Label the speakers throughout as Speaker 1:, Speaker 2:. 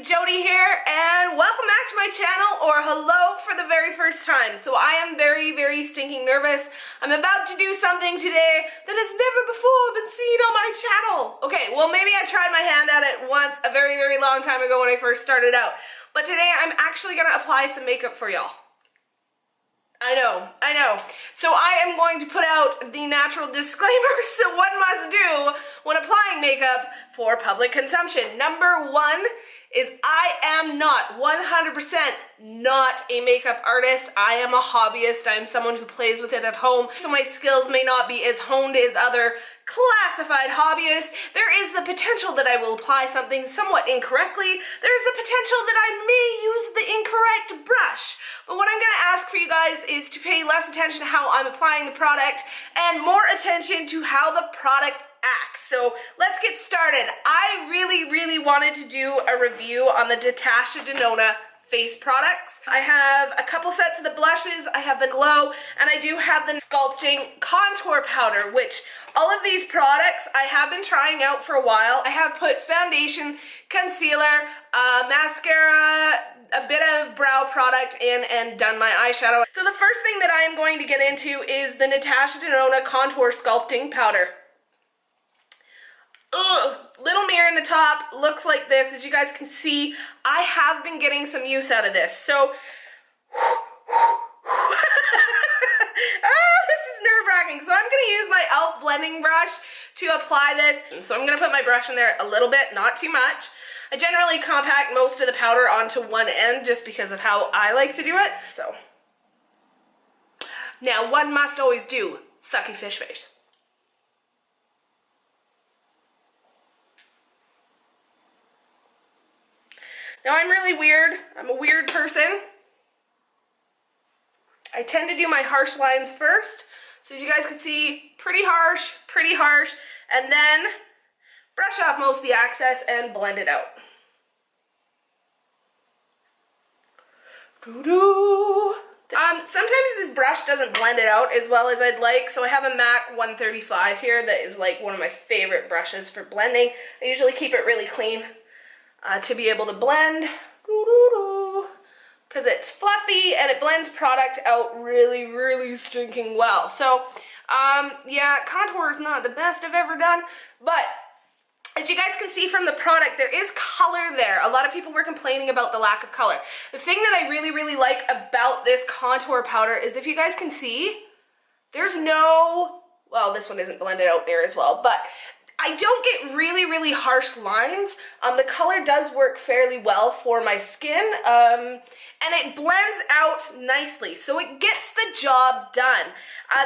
Speaker 1: Jody here, and welcome back to my channel, or hello for the very first time. So I am very stinking nervous. I'm about to do something today that has never before been seen on my channel. Okay, well maybe I tried my hand at it once a very long time ago when I first started out. But today I'm actually gonna apply some makeup for y'all. I know. So I am going to put out the natural disclaimers that one must do when applying makeup for public consumption. Number one is I am not 100% not a makeup artist. I am a hobbyist. I'm someone who plays with it at home, so my skills may not be as honed as other classified hobbyists. There is the potential that I will apply something somewhat incorrectly. There's the potential that I may use the incorrect brush. But what I'm going to ask for you guys is to pay less attention to how I'm applying the product and more attention to how the product acts. So let's get started. I really wanted to do a review on the Natasha Denona face products. I have a couple sets of the blushes, I have the glow, and I do have the Sculpting contour powder, which all of these products I have been trying out for a while. I have put foundation, concealer, mascara, a bit of brow product in, and done my eyeshadow. So the first thing that I am going to get into is the Natasha Denona Contour Sculpting Powder. Ugh, little mirror in the top, looks like this. As you guys can see, I have been getting some use out of this. So, this is nerve-wracking. So I'm gonna use my e.l.f. blending brush to apply this. So I'm gonna put my brush in there a little bit, not too much. I generally compact most of the powder onto one end just because of how I like to do it. So, now one must always do sucky fish face. Now I'm really weird. I'm a weird person. I tend to do my harsh lines first. So as you guys can see, pretty harsh, and then brush off most of the excess and blend it out. Sometimes this brush doesn't blend it out as well as I'd like, so I have a MAC 135 here that is like one of my favorite brushes for blending. I usually keep it really clean to be able to blend, because it's fluffy and it blends product out really stinking well. So yeah, contour is not the best I've ever done, but as you guys can see from the product, there is color there. A lot of people were complaining about the lack of color. The thing that I really like about this contour powder is, if you guys can see, there's no, well, this one isn't blended out there as well, but I don't get really harsh lines. The color does work fairly well for my skin, and it blends out nicely, so it gets the job done.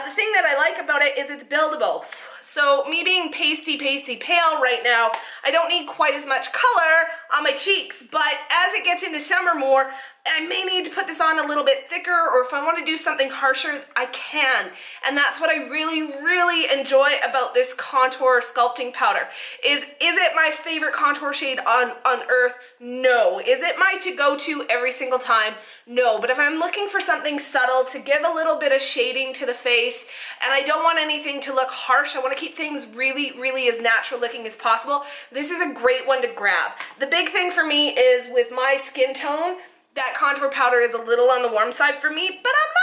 Speaker 1: The thing that I like about it is it's buildable. So me being pasty pale right now, I don't need quite as much color on my cheeks, but as it gets into summer more, I may need to put this on a little bit thicker, or if I want to do something harsher, I can. And that's what I really enjoy about this contour sculpting powder. Is it my favorite contour shade on earth? No. Is it my to-go-to every single time? No. But if I'm looking for something subtle to give a little bit of shading to the face, and I don't want anything to look harsh, I want to keep things really as natural looking as possible, this is a great one to grab. The big thing for me is, with my skin tone, that contour powder is a little on the warm side for me, but I'm not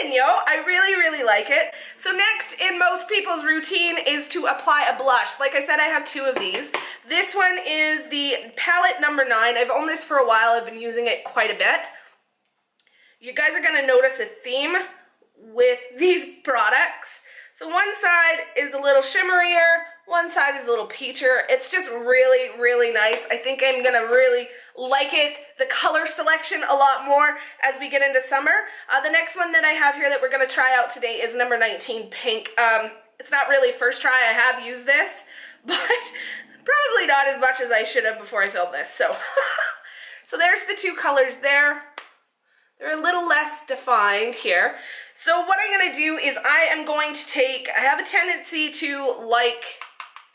Speaker 1: complaining, yo. I really like it. So next in most people's routine is to apply a blush. Like I said, I have two of these. This one is the palette number 9. I've owned this for a while. I've been using it quite a bit. You guys are gonna notice a theme with these products. So one side is a little shimmerier, one side is a little peachier. It's just really nice. I think I'm gonna really like it, the color selection, a lot more as we get into summer. The next one that I have here that we're gonna try out today is number 19, pink. It's not really first try. I have used this, but probably not as much as I should have before I filmed this. So, so there's the two colors there. They're a little less defined here. So what I'm gonna do is I am going to take, I have a tendency to like,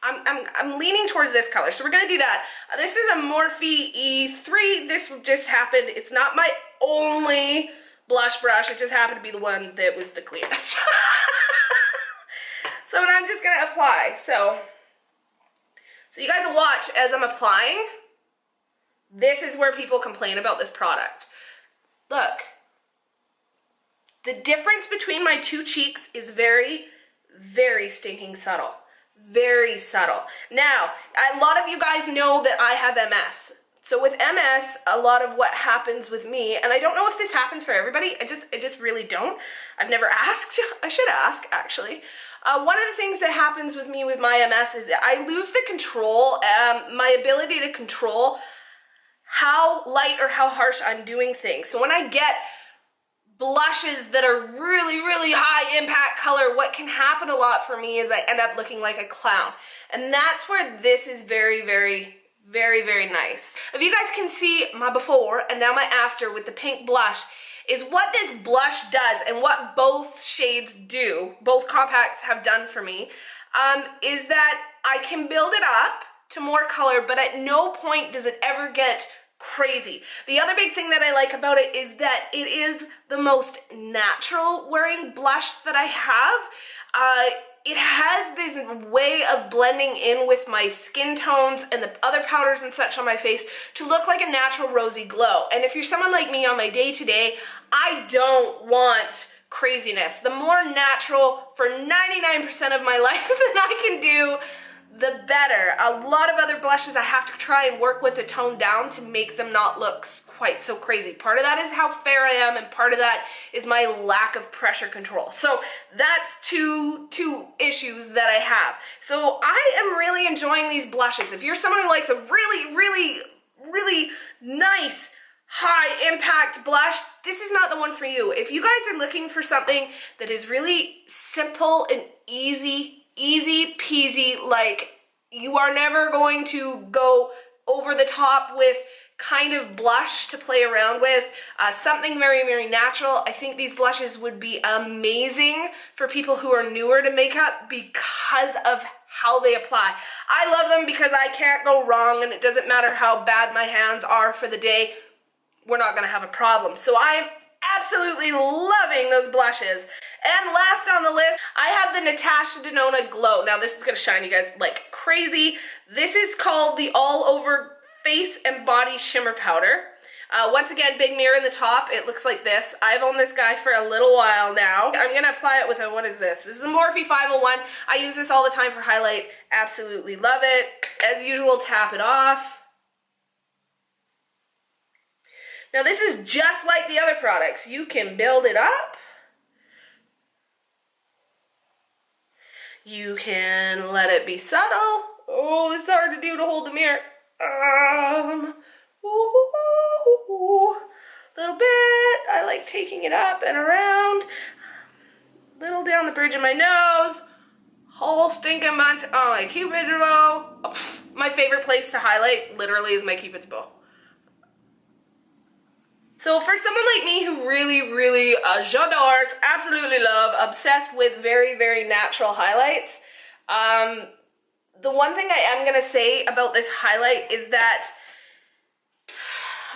Speaker 1: I'm leaning towards this color, so we're gonna do that. This is a Morphe E3. This just happened, it's not my only blush brush, it just happened to be the one that was the cleanest. So I'm just gonna apply. So you guys will watch as I'm applying. This is where people complain about this product. Look, the difference between my two cheeks is very, very stinking subtle. Very subtle. Now, a lot of you guys know that I have MS. So with MS, a lot of what happens with me, and I don't know if this happens for everybody, I just really don't. I've never asked. I should ask, actually. One of the things that happens with me with my MS is that I lose the control, my ability to control how light or how harsh I'm doing things. So when I get blushes that are really, really high impact color, what can happen a lot for me is I end up looking like a clown. And that's where this is very, very, very, very nice. If you guys can see my before and now my after with the pink blush, is what this blush does and what both shades do, both compacts have done for me, is that I can build it up to more color, but at no point does it ever get crazy. The other big thing that I like about it is that it is the most natural wearing blush that I have. It has this way of blending in with my skin tones and the other powders and such on my face to look like a natural rosy glow. And if you're someone like me on my day-to-day, I don't want craziness. The more natural for 99% of my life than I can do, the better. A lot of other blushes I have to try and work with to tone down to make them not look quite so crazy. Part of that is how fair I am, and part of that is my lack of pressure control. So that's two issues that I have. So I am really enjoying these blushes. If you're someone who likes a really, really, really nice high impact blush, this is not the one for you. If you guys are looking for something that is really simple and easy peasy, like you are never going to go over the top with kind of blush to play around with, something very, very natural, I think these blushes would be amazing for people who are newer to makeup because of how they apply. I love them because I can't go wrong, and it doesn't matter how bad my hands are for the day, we're not gonna have a problem. So I'm absolutely loving those blushes. And last on the list, I have the Natasha Denona Glow. Now this is gonna shine you guys like crazy. This is called the All Over Face and Body Shimmer Powder. Once again, big mirror in the top. It looks like this. I've owned this guy for a little while now. I'm gonna apply it with a, what is this? This is a Morphe 501. I use this all the time for highlight. Absolutely love it. As usual, tap it off. Now this is just like the other products. You can build it up. You can let it be subtle. Oh, this is hard to do to hold the mirror. Little bit. I like taking it up and around. Little down the bridge of my nose. Whole stinking bunch. Oh, my Cupid's bow. Oh, my favorite place to highlight literally is my Cupid's bow. So for someone like me who really, really j'adores, absolutely love, obsessed with very, very natural highlights, the one thing I am going to say about this highlight is that,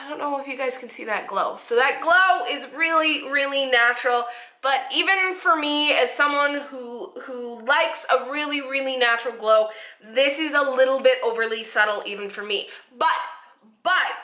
Speaker 1: I don't know if you guys can see that glow. So that glow is really, really natural, but even for me as someone who likes a really, really natural glow, this is a little bit overly subtle even for me. But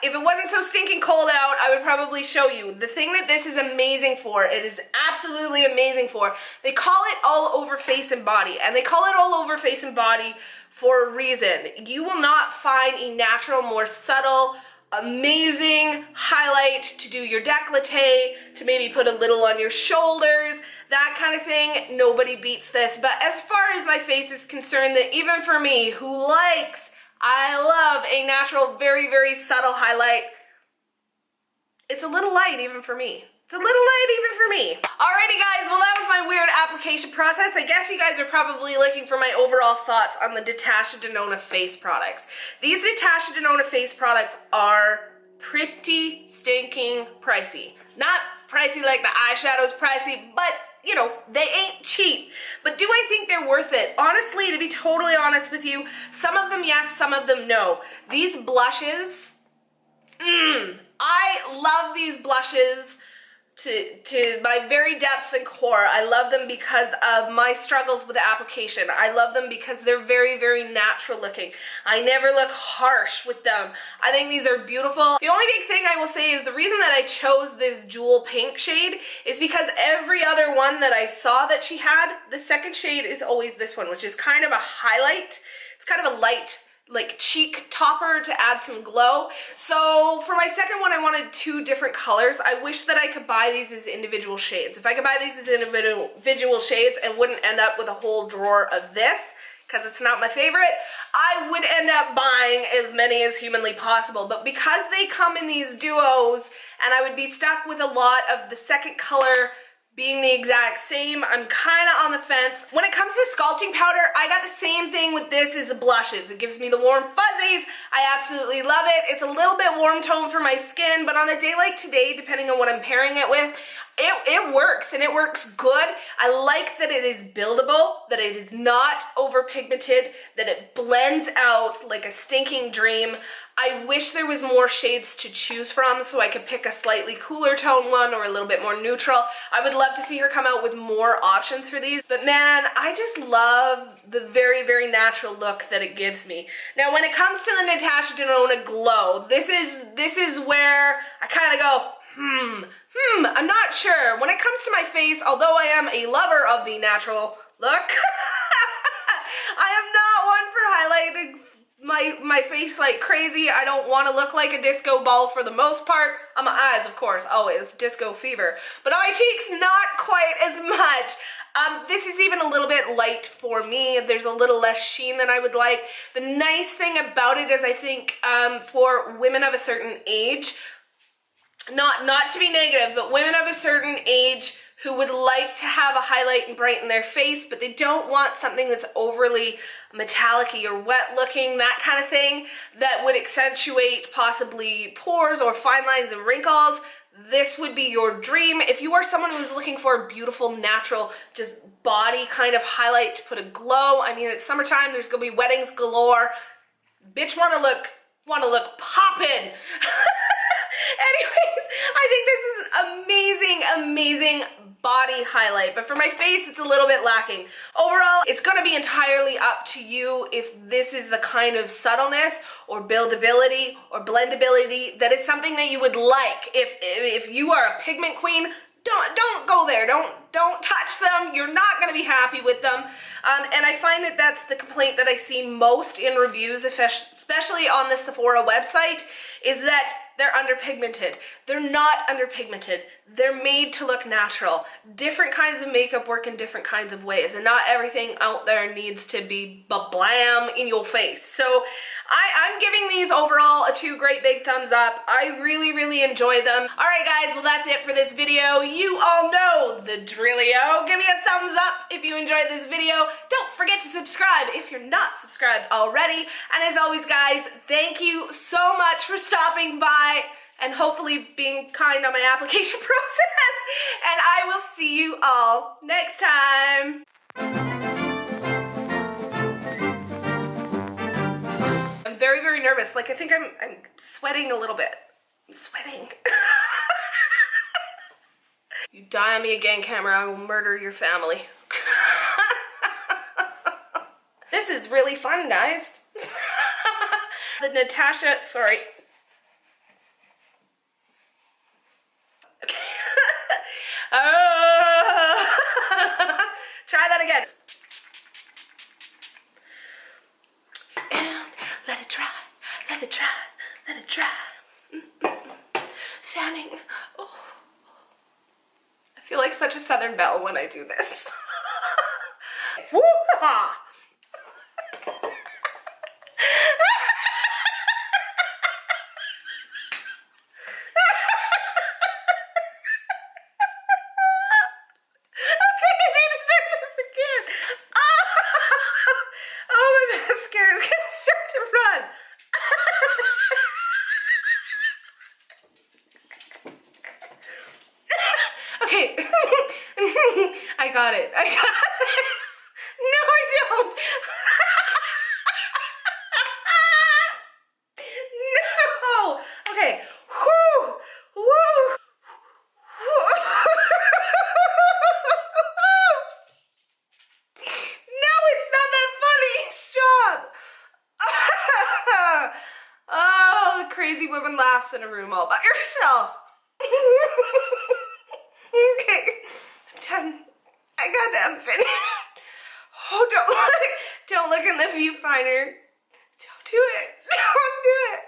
Speaker 1: if it wasn't so stinking cold out, I would probably show you. The thing that this is amazing for, it is absolutely amazing for, they call it all over face and body. And they call it all over face and body for a reason. You will not find a natural, more subtle, amazing highlight to do your décolleté, to maybe put a little on your shoulders, that kind of thing. Nobody beats this. But as far as my face is concerned, that even for me who likes, I love a natural, very, very subtle highlight, it's a little light even for me. It's a little light even for me. Alrighty guys, well that was my weird application process. I guess you guys are probably looking for my overall thoughts on the Natasha Denona face products. These Natasha Denona face products are pretty stinking pricey. Not pricey like the eyeshadow's pricey, but you know, they ain't cheap. But do I think they're worth it? Honestly, to be totally honest with you, some of them yes, some of them no. These blushes, I love these blushes to my very depths and core. I love them because of my struggles with the application. I love them because they're very, very natural looking. I never look harsh with them. I think these are beautiful. The only big thing I will say is the reason that I chose this jewel pink shade is because every other one that I saw that she had, the second shade is always this one, which is kind of a highlight. It's kind of a light, like cheek topper to add some glow. So for my second one, I wanted 2 different colors. I wish that I could buy these as individual shades. If I could buy these as individual shades and wouldn't end up with a whole drawer of this, because it's not my favorite, I would end up buying as many as humanly possible. But because they come in these duos, and I would be stuck with a lot of the second color being the exact same, I'm kind of on the fence. When it comes to sculpting powder, I got the same thing with this as the blushes. It gives me the warm fuzzies. I absolutely love it. It's a little bit warm tone for my skin, but on a day like today, depending on what I'm pairing it with, it works, and it works good. I like that it is buildable, that it is not over pigmented, that it blends out like a stinking dream. I wish there was more shades to choose from so I could pick a slightly cooler tone one or a little bit more neutral. I would love to see her come out with more options for these, but man, I just love the very, very natural look that it gives me. Now, when it comes to the Natasha Denona Glow, this is where I kind of go, I'm not sure. When it comes to my face, although I am a lover of the natural look, I am not one for highlighting my face like crazy. I don't want to look like a disco ball for the most part. On my eyes, of course, always disco fever. But on my cheeks, not quite as much. This is even a little bit light for me. There's a little less sheen than I would like. The nice thing about it is I think for women of a certain age, not to be negative, but women of a certain age who would like to have a highlight and brighten their face, but they don't want something that's overly metallic-y or wet looking, that kind of thing, that would accentuate possibly pores or fine lines and wrinkles. This would be your dream. If you are someone who's looking for a beautiful, natural, just body kind of highlight to put a glow, I mean, it's summertime, there's gonna be weddings galore. Bitch wanna look poppin'. Anyways, I think this is an amazing, amazing body highlight, but for my face, it's a little bit lacking. Overall, it's gonna be entirely up to you if this is the kind of subtleness or buildability or blendability that is something that you would like. If you are a pigment queen, don't go there. Don't touch them. You're not going to be happy with them. And I find that that's the complaint that I see most in reviews, especially on the Sephora website, is that they're underpigmented. They're not underpigmented. They're made to look natural. Different kinds of makeup work in different kinds of ways, and not everything out there needs to be blam in your face. So I'm giving these overall a 2 great big thumbs up. I really, really enjoy them. All right, guys, well, that's it for this video. You all know the drillio. Give me a thumbs up if you enjoyed this video. Don't forget to subscribe if you're not subscribed already. And as always, guys, thank you so much for stopping by and hopefully being kind on my application process. And I will see you all next time. I'm very, very nervous. Like, I think I'm sweating a little bit. I'm sweating. You die on me again, camera, I will murder your family. This is really fun, guys. The Natasha, sorry. Okay. Try that again. And let it dry, let it dry, let it dry. Fanning. Oh. I feel like such a Southern belle when I do this. Woo-ha! Okay, I got it. I got this. No, I don't. No. Okay. Whoo. Woo. Woo. crazy woman laughs in a room all by herself. Okay, I'm done. I got that. I'm finished. Oh, don't look in the viewfinder. Don't do it. Don't do it.